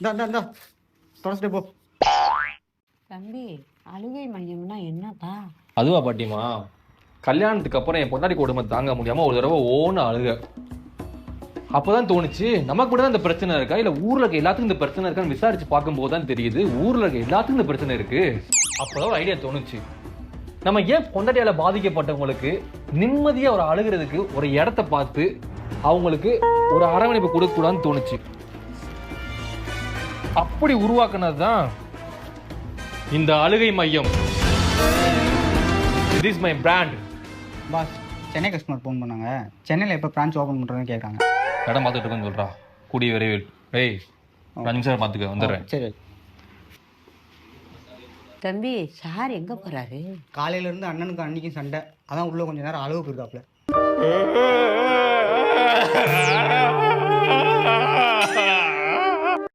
இந்த தொடச்சிட்டு போ. தம்பி, அழுகை மையம்னா என்னப்பா? அதுவா பாட்டிமா, கல்யாணத்துக்கு அப்புறம் என் பொண்டாட்டி கொடுமை தாங்க முடியாம ஒரு தடவை ஓன்னு அழுக. அப்பதான் தோணுச்சு, நமக்கு மட்டும் தான் இந்த பிரச்சனை இருக்கா இல்ல ஊர்ல இருக்க எல்லாத்துக்கும் இந்த பிரச்சனை இருக்கான்னு விசாரிச்சு பார்க்கும்போது தான் தெரியுது ஊர்ல இருக்க எல்லாத்துக்கும் இந்த பிரச்சனை இருக்கு. அப்பதான் ஒரு ஐடியா தோணுச்சு, நம்ம ஏன் பொண்டாட்டியால பாதிக்கப்பட்டவங்களுக்கு நிம்மதியா ஒரு அழுகிறதுக்கு ஒரு இடத்த பார்த்து அவங்களுக்கு ஒரு அரவணைப்பு கொடுக்க கூடாதுன்னு தோணுச்சு. அப்படி உருவாக்குனதுதான் இந்த அழுகை மையம். This is my brand. Boss, Chennai customer phone பண்ணாங்க. சென்னையில் எப்போ பிரான்ச் ஓப்பன் பண்ணுறதுன்னு கேட்குறாங்க. இடம் பார்த்துட்டு இருக்கேன்னு சொல்கிறா. கூடிய விரைவில். ஏய், 5 நிமிஷம் பார்த்துக்க, வந்துடுறேன். சரி. தம்பி, சார் எங்க போறாரு? காலையிலேருந்து அண்ணனுக்கு அன்னைக்கும் சண்டை. அதான் உள்ள கொஞ்ச நேரம் அழுக போயிருக்காப்புல.